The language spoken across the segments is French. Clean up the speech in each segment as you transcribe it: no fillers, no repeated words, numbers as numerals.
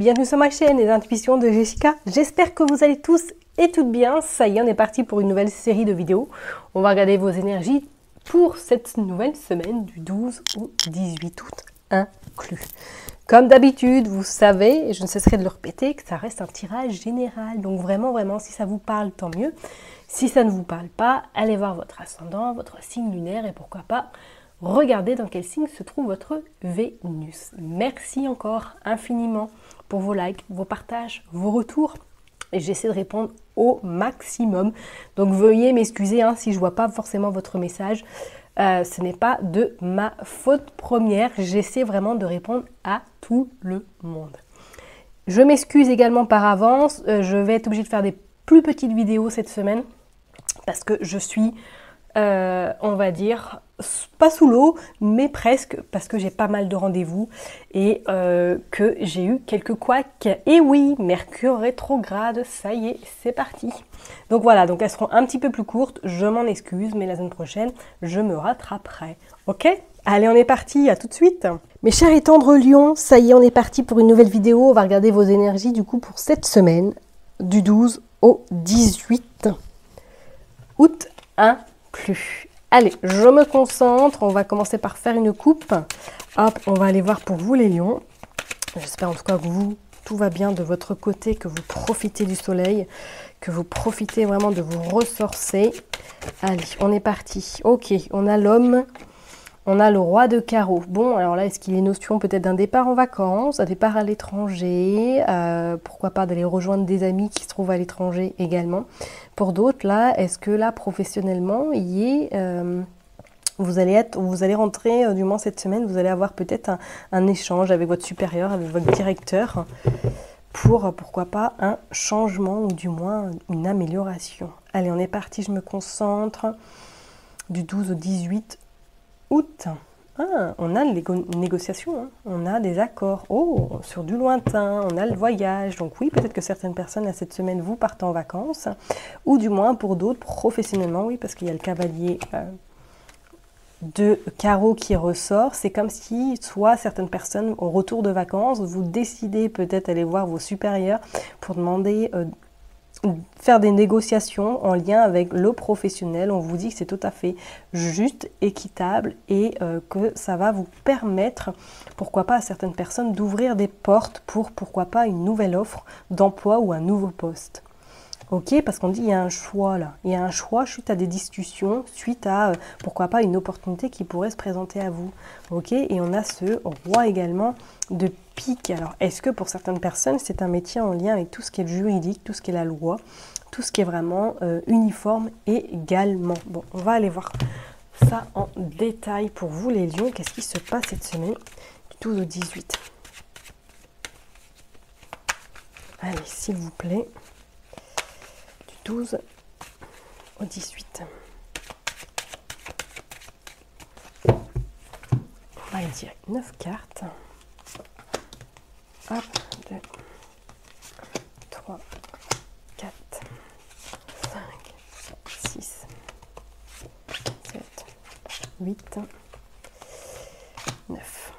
bienvenue sur ma chaîne Les Intuitions de Jessica. J'espère que vous allez tous et toutes bien. Ça y est, on est parti pour une nouvelle série de vidéos. On va regarder vos énergies pour cette nouvelle semaine du 12 au 18 août inclus. Comme d'habitude, vous savez, et je ne cesserai de le répéter, que ça reste un tirage général. Donc vraiment, si ça vous parle, tant mieux. Si ça ne vous parle pas, allez voir votre ascendant, votre signe lunaire et pourquoi pas regardez dans quel signe se trouve votre Vénus. Merci encore infiniment pour vos likes, vos partages, vos retours. Et j'essaie de répondre au maximum. Donc veuillez m'excuser si je ne vois pas forcément votre message. Ce n'est pas de ma faute première. J'essaie vraiment de répondre à tout le monde. Je m'excuse également par avance. Je vais être obligée de faire des plus petites vidéos cette semaine. Parce que je suis, on va dire, pas sous l'eau, mais presque, parce que j'ai pas mal de rendez-vous et que j'ai eu quelques couacs. Et oui, Mercure rétrograde, ça y est, c'est parti. Donc voilà, donc elles seront un petit peu plus courtes, je m'en excuse, mais la semaine prochaine, je me rattraperai. Ok? Allez, on est parti, à tout de suite. Mes chers et tendres lions, ça y est, on est parti pour une nouvelle vidéo. On va regarder vos énergies du coup pour cette semaine, du 12 au 18 août inclus. Allez, je me concentre. On va commencer par faire une coupe. Hop, on va aller voir pour vous les lions. J'espère en tout cas que vous, tout va bien de votre côté, que vous profitez du soleil, que vous profitez vraiment de vous ressourcer. Allez, on est parti. Ok, on a l'homme. On a le roi de carreau. Bon, alors là, est-ce qu'il est notion peut-être d'un départ en vacances, un départ à l'étranger, pourquoi pas d'aller rejoindre des amis qui se trouvent à l'étranger également. Pour d'autres, là, est-ce que là, professionnellement, vous allez rentrer, du moins cette semaine, vous allez avoir peut-être un échange avec votre supérieur, avec votre directeur, pour, pourquoi pas, un changement ou du moins une amélioration. Allez, on est parti, je me concentre. Du 12 au 18 août. On a les négociations, on a des accords. Oh, sur du lointain, on a le voyage. Donc oui, peut-être que certaines personnes, à cette semaine, vous partez en vacances. Ou du moins, pour d'autres, professionnellement, oui, parce qu'il y a le cavalier de carreau qui ressort. C'est comme si, soit certaines personnes, au retour de vacances, vous décidez peut-être aller voir vos supérieurs pour demander faire des négociations en lien avec le professionnel. On vous dit que c'est tout à fait juste, équitable et que ça va vous permettre, pourquoi pas à certaines personnes, d'ouvrir des portes pour, pourquoi pas, une nouvelle offre d'emploi ou un nouveau poste. Ok, parce qu'on dit il y a un choix là. Il y a un choix suite à des discussions, suite à, pourquoi pas, une opportunité qui pourrait se présenter à vous. Ok, et on a ce roi également de pique. Alors, est-ce que pour certaines personnes, c'est un métier en lien avec tout ce qui est juridique, tout ce qui est la loi, tout ce qui est vraiment uniforme également. Bon, on va aller voir ça en détail pour vous les lions. Qu'est-ce qui se passe cette semaine du 12 au 18? Allez, s'il vous plaît. 12 au 18. On va aller tirer 9 cartes. Hop, 2, 3, 4, 5, 6, 7, 8, 9.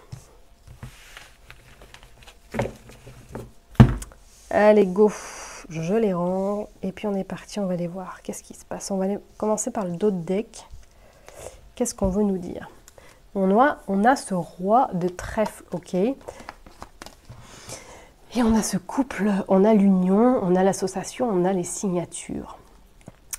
Allez, go! Je les rends et puis on est parti, on va aller voir qu'est-ce qui se passe. On va aller commencer par le dos de deck. Qu'est-ce qu'on veut nous dire? On a ce roi de trèfle, ok. Et on a ce couple, on a l'union, on a l'association, on a les signatures.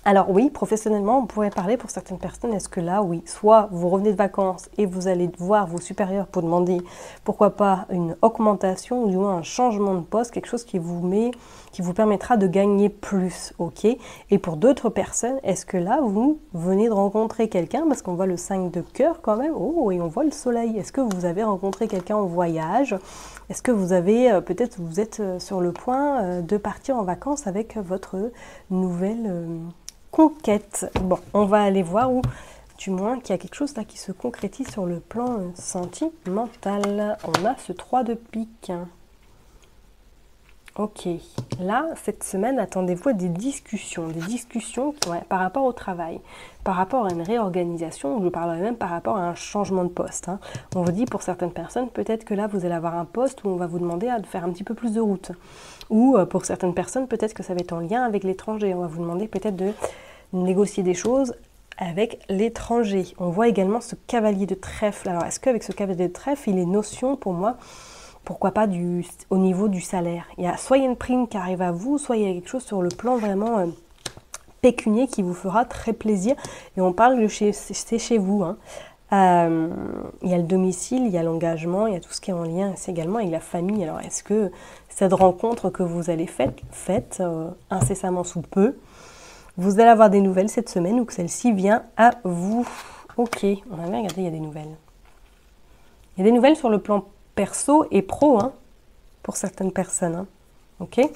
Alors oui, professionnellement, on pourrait parler pour certaines personnes, est-ce que là, oui, soit vous revenez de vacances et vous allez voir vos supérieurs pour demander, pourquoi pas, une augmentation ou du moins un changement de poste, quelque chose qui vous permettra de gagner plus, ok? Et pour d'autres personnes, est-ce que là, vous venez de rencontrer quelqu'un, parce qu'on voit le 5 de cœur quand même, oh, et on voit le soleil. Est-ce que vous avez rencontré quelqu'un en voyage? Est-ce que vous avez, peut-être vous êtes sur le point de partir en vacances avec votre nouvelle conquête? Bon, on va aller voir où, du moins, qu'il y a quelque chose là qui se concrétise sur le plan sentimental. On a ce 3 de pique. Ok, là, cette semaine, attendez-vous à des discussions par rapport au travail, par rapport à une réorganisation, ou je parlerai même par rapport à un changement de poste. Hein. On vous dit pour certaines personnes, peut-être que là, vous allez avoir un poste où on va vous demander de faire un petit peu plus de route. Ou pour certaines personnes, peut-être que ça va être en lien avec l'étranger. On va vous demander peut-être de négocier des choses avec l'étranger. On voit également ce cavalier de trèfle. Alors, est-ce qu'avec ce cavalier de trèfle, il est notion pour moi, pourquoi pas au niveau du salaire. Il y a soit il y a une prime qui arrive à vous, soit il y a quelque chose sur le plan vraiment pécunier qui vous fera très plaisir. Et on parle de c'est chez vous. Hein. Il y a le domicile, il y a l'engagement, il y a tout ce qui est en lien c'est également avec la famille. Alors est-ce que cette rencontre que vous allez faite incessamment sous peu, vous allez avoir des nouvelles cette semaine ou que celle-ci vient à vous? Ok, on va bien regarder, il y a des nouvelles. Il y a des nouvelles sur le plan perso et pro, hein, pour certaines personnes. Hein. Ok.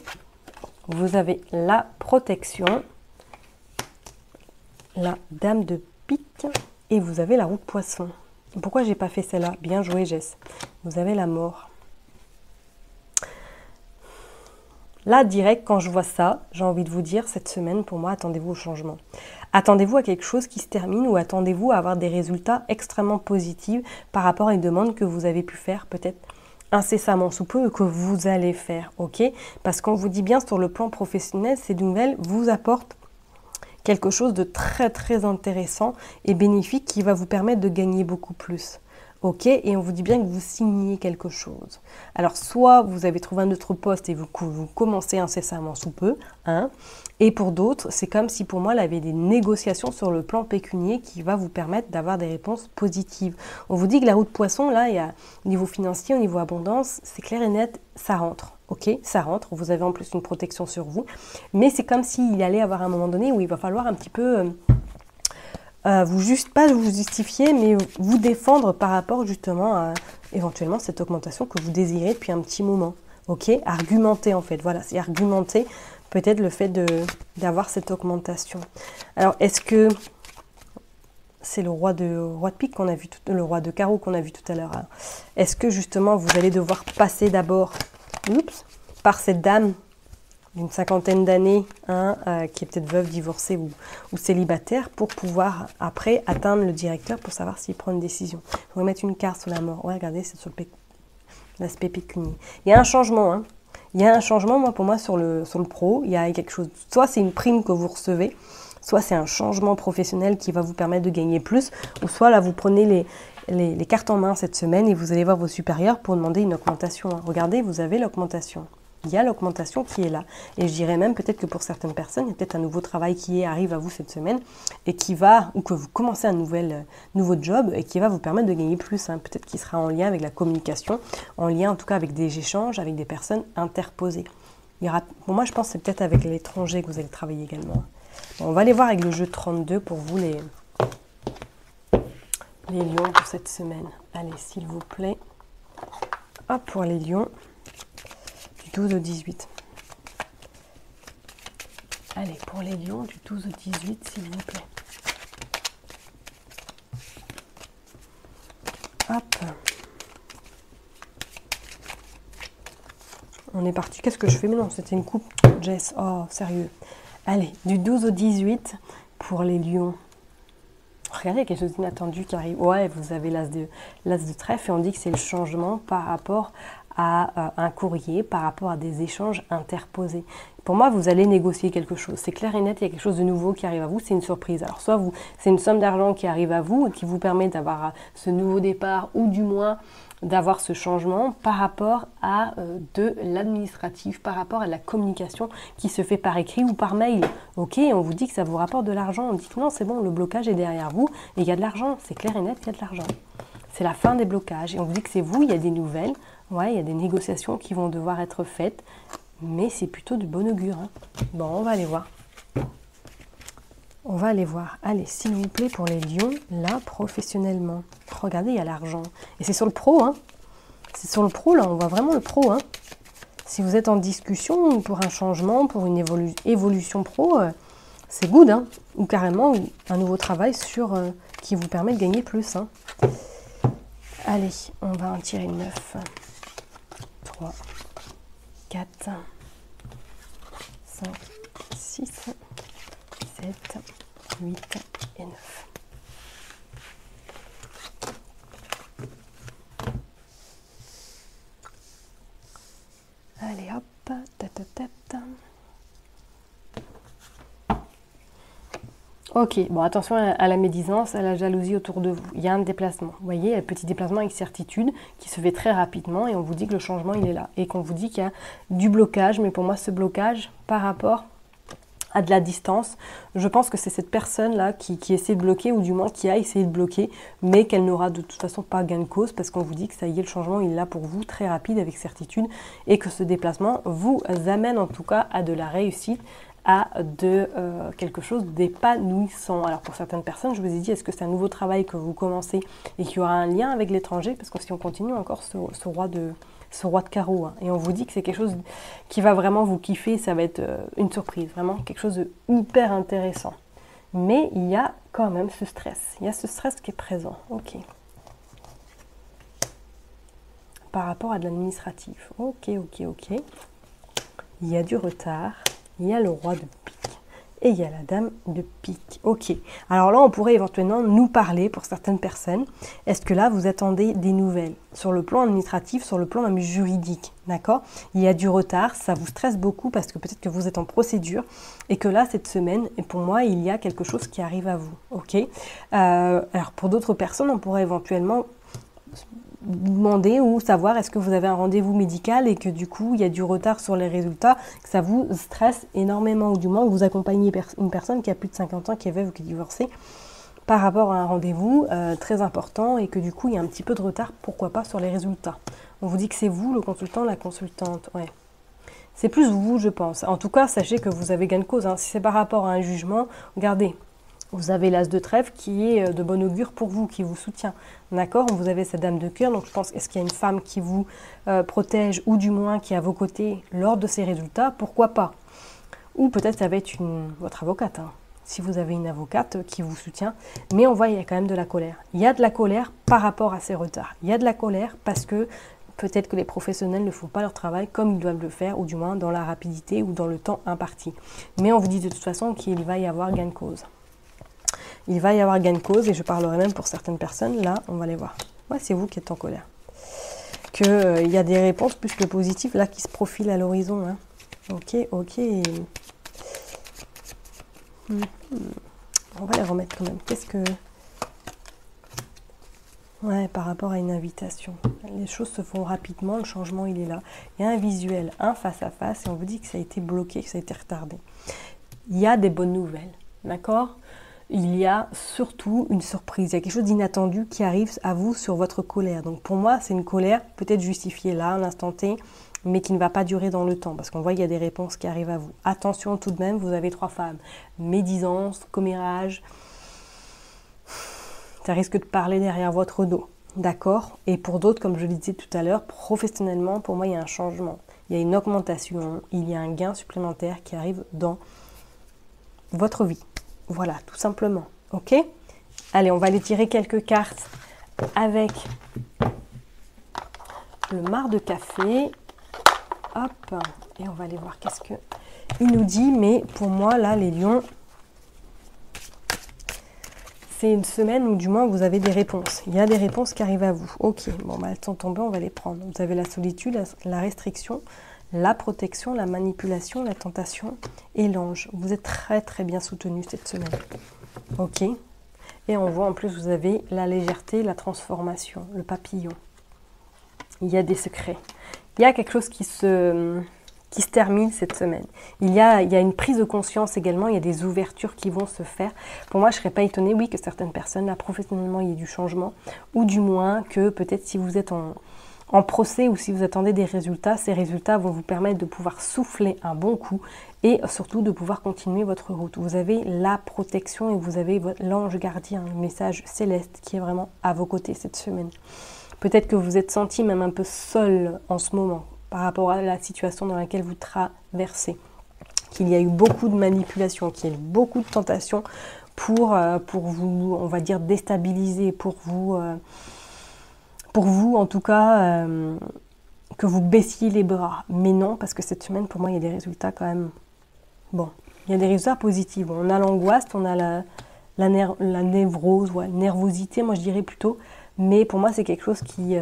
Vous avez la protection, la dame de pique et vous avez la roue de poisson. Pourquoi j'ai pas fait celle-là? Bien joué, Jess. Vous avez la mort. Là, direct, quand je vois ça, j'ai envie de vous dire, cette semaine, pour moi, attendez-vous au changement. Attendez-vous à quelque chose qui se termine ou attendez-vous à avoir des résultats extrêmement positifs par rapport à une demande que vous avez pu faire peut-être incessamment sous peu que vous allez faire, ok? Parce qu'on vous dit bien sur le plan professionnel, ces nouvelles vous apportent quelque chose de très très intéressant et bénéfique qui va vous permettre de gagner beaucoup plus. Ok, et on vous dit bien que vous signez quelque chose. Alors, soit vous avez trouvé un autre poste et vous commencez incessamment sous peu, hein, et pour d'autres, c'est comme si pour moi, il y avait des négociations sur le plan pécunier qui va vous permettre d'avoir des réponses positives. On vous dit que la roue de poisson, là, il y a au niveau financier, au niveau abondance, c'est clair et net, ça rentre. Ok, ça rentre, vous avez en plus une protection sur vous, mais c'est comme s'il allait avoir un moment donné où il va falloir un petit peu... pas vous justifier, mais vous défendre par rapport justement à éventuellement cette augmentation que vous désirez depuis un petit moment. Ok, argumenter en fait, voilà, c'est argumenter peut-être le fait d'avoir cette augmentation. Alors, est-ce que c'est le roi de pique qu'on a vu, le roi de carreau qu'on a vu tout à l'heure. Est-ce que justement vous allez devoir passer d'abord, par cette dame d'une cinquantaine d'années, hein, qui est peut-être veuve, divorcée ou célibataire, pour pouvoir après atteindre le directeur pour savoir s'il prend une décision. On va mettre une carte sur la mort. Ouais, regardez, c'est sur l'aspect pécunier. Il y a un changement, hein. Il y a un changement, pour moi, sur le pro. Il y a quelque chose. Soit c'est une prime que vous recevez, soit c'est un changement professionnel qui va vous permettre de gagner plus, ou soit là, vous prenez les cartes en main cette semaine et vous allez voir vos supérieurs pour demander une augmentation. Hein. Regardez, vous avez l'augmentation. Il y a l'augmentation qui est là. Et je dirais même peut-être que pour certaines personnes, il y a peut-être un nouveau travail qui arrive à vous cette semaine et qui va, ou que vous commencez un nouveau job et qui va vous permettre de gagner plus. Hein. Peut-être qu'il sera en lien avec la communication, en lien en tout cas avec des échanges, avec des personnes interposées. Il y aura, pour moi, je pense que c'est peut-être avec l'étranger que vous allez travailler également. Bon, on va aller voir avec le jeu 32 pour vous les lions pour cette semaine. Allez, s'il vous plaît. Hop, pour les lions. 12 au 18. Allez, pour les lions, du 12 au 18, s'il vous plaît. Hop. On est parti. Qu'est-ce que je fais? Mais non, c'était une coupe. Jess, oh, sérieux. Allez, du 12 au 18, pour les lions. Regardez, il y a quelque chose d'inattendu qui arrive. Ouais, vous avez l'as de trèfle et on dit que c'est le changement par rapport à un courrier, par rapport à des échanges interposés. Pour moi, vous allez négocier quelque chose. C'est clair et net, il y a quelque chose de nouveau qui arrive à vous, c'est une surprise. Alors soit c'est une somme d'argent qui arrive à vous et qui vous permet d'avoir ce nouveau départ ou du moins d'avoir ce changement par rapport à de l'administratif, par rapport à la communication qui se fait par écrit ou par mail. Ok, on vous dit que ça vous rapporte de l'argent, on dit que non, c'est bon, le blocage est derrière vous et il y a de l'argent. C'est clair et net, il y a de l'argent. C'est la fin des blocages et on vous dit que c'est vous, il y a des nouvelles. Ouais, il y a des négociations qui vont devoir être faites, mais c'est plutôt de bon augure. Hein. Bon, on va aller voir. On va aller voir. Allez, s'il vous plaît, pour les lions, là, professionnellement. Regardez, il y a l'argent. Et c'est sur le pro, hein. C'est sur le pro, là, on voit vraiment le pro, hein. Si vous êtes en discussion pour un changement, pour une évolution pro, c'est good, hein. Ou carrément un nouveau travail qui vous permet de gagner plus, hein. Allez, on va en tirer 9. 3, 4, 5, 6, 7, 8 et 9. Allez hop, Ok, bon attention à la médisance, à la jalousie autour de vous. Il y a un déplacement. Vous voyez, un petit déplacement avec certitude qui se fait très rapidement et on vous dit que le changement il est là. Et qu'on vous dit qu'il y a du blocage, mais pour moi ce blocage par rapport à de la distance, je pense que c'est cette personne-là qui essaie de bloquer, ou du moins qui a essayé de bloquer, mais qu'elle n'aura de toute façon pas gain de cause, parce qu'on vous dit que ça y est, le changement il est là pour vous, très rapide, avec certitude, et que ce déplacement vous amène en tout cas à de la réussite, à quelque chose d'épanouissant. Alors pour certaines personnes, je vous ai dit, est-ce que c'est un nouveau travail que vous commencez et qui aura un lien avec l'étranger? Parce que si on continue encore ce roi de carreau, hein, et on vous dit que c'est quelque chose qui va vraiment vous kiffer, ça va être une surprise, vraiment quelque chose de hyper intéressant. Mais il y a quand même ce stress, il y a ce stress qui est présent, ok. Par rapport à de l'administratif, ok. Il y a du retard. Il y a le roi de pique et il y a la dame de pique. Ok, alors là on pourrait éventuellement nous parler pour certaines personnes. Est-ce que là vous attendez des nouvelles sur le plan administratif, sur le plan même juridique, d'accord? Il y a du retard, ça vous stresse beaucoup parce que peut-être que vous êtes en procédure et que là cette semaine, et pour moi il y a quelque chose qui arrive à vous, ok? Alors pour d'autres personnes on pourrait éventuellement demander ou savoir est-ce que vous avez un rendez-vous médical et que du coup il y a du retard sur les résultats, que ça vous stresse énormément, ou du moins que vous accompagnez une personne qui a plus de 50 ans, qui est veuve ou qui est divorcée par rapport à un rendez-vous très important, et que du coup il y a un petit peu de retard, pourquoi pas, sur les résultats. On vous dit que c'est vous le consultant, la consultante, ouais. C'est plus vous, je pense. En tout cas, sachez que vous avez gain de cause, hein. Si c'est par rapport à un jugement, regardez, vous avez l'as de trèfle qui est de bon augure pour vous, qui vous soutient. D'accord? Vous avez cette dame de cœur, donc je pense, est-ce qu'il y a une femme qui vous protège, ou du moins qui est à vos côtés lors de ces résultats? Pourquoi pas? Ou peut-être ça va être votre avocate, hein, si vous avez une avocate qui vous soutient. Mais on voit qu'il y a quand même de la colère. Il y a de la colère par rapport à ces retards. Il y a de la colère parce que peut-être que les professionnels ne font pas leur travail comme ils doivent le faire, ou du moins dans la rapidité ou dans le temps imparti. Mais on vous dit de toute façon qu'il va y avoir gain de cause. Il va y avoir gain de cause, et je parlerai même pour certaines personnes, là, on va les voir. Ouais, c'est vous qui êtes en colère. Qu'il y a des réponses plus que positives, là, qui se profilent à l'horizon. Hein. Ok. On va les remettre quand même. Qu'est-ce que... Ouais, par rapport à une invitation. Les choses se font rapidement, le changement, il est là. Il y a un visuel, un face-à-face, et on vous dit que ça a été bloqué, que ça a été retardé. Il y a des bonnes nouvelles, d'accord ? Il y a surtout une surprise, il y a quelque chose d'inattendu qui arrive à vous sur votre colère. Donc pour moi, c'est une colère peut-être justifiée là, à l'instant T, mais qui ne va pas durer dans le temps, parce qu'on voit qu'il y a des réponses qui arrivent à vous. Attention tout de même, vous avez 3 femmes. Médisance, commérage, ça risque de parler derrière votre dos, d'accord? Et pour d'autres, comme je le disais tout à l'heure, professionnellement, pour moi, il y a un changement. Il y a une augmentation, il y a un gain supplémentaire qui arrive dans votre vie. Voilà, tout simplement. Ok? Allez, on va aller tirer quelques cartes avec le marc de café. Hop. Et on va aller voir qu'est-ce qu'il nous dit. Mais pour moi, là, les lions, c'est une semaine où du moins vous avez des réponses. Il y a des réponses qui arrivent à vous. Ok, bon, bah, elles sont tombées, on va les prendre. Vous avez la solitude, la restriction, la protection, la manipulation, la tentation et l'ange. Vous êtes très très bien soutenu cette semaine. Ok. Et on voit en plus, vous avez la légèreté, la transformation, le papillon. Il y a des secrets. Il y a quelque chose qui se termine cette semaine. Il y a une prise de conscience également, il y a des ouvertures qui vont se faire. Pour moi, je ne serais pas étonnée, oui, que certaines personnes, là, professionnellement, il y ait du changement, ou du moins que peut-être si vous êtes en procès ou si vous attendez des résultats, ces résultats vont vous permettre de pouvoir souffler un bon coup et surtout de pouvoir continuer votre route. Vous avez la protection et vous avez l'ange gardien, le message céleste qui est vraiment à vos côtés cette semaine. Peut-être que vous êtes senti même un peu seul en ce moment par rapport à la situation dans laquelle vous traversez. Qu'il y a eu beaucoup de manipulations, qu'il y a eu beaucoup de tentations pour vous, on va dire, déstabiliser, pour vous en tout cas, que vous baissiez les bras. Mais non, parce que cette semaine, pour moi, il y a des résultats quand même bon, il y a des résultats positifs. Bon, on a l'angoisse, on a la névrose, ouais, nervosité, moi je dirais plutôt. Mais pour moi, c'est quelque chose qui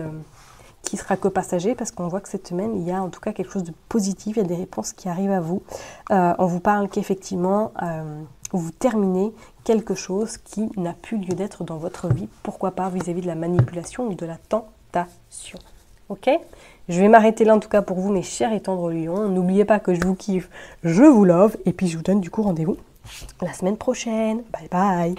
sera que passager parce qu'on voit que cette semaine, il y a en tout cas quelque chose de positif, il y a des réponses qui arrivent à vous. On vous parle qu'effectivement, vous terminez quelque chose qui n'a plus lieu d'être dans votre vie. Pourquoi pas vis-à-vis de la manipulation ou de la tentation. Ok? Je vais m'arrêter là en tout cas pour vous, mes chers et tendres lions. N'oubliez pas que je vous kiffe, je vous love. Et puis je vous donne du coup rendez-vous la semaine prochaine. Bye bye!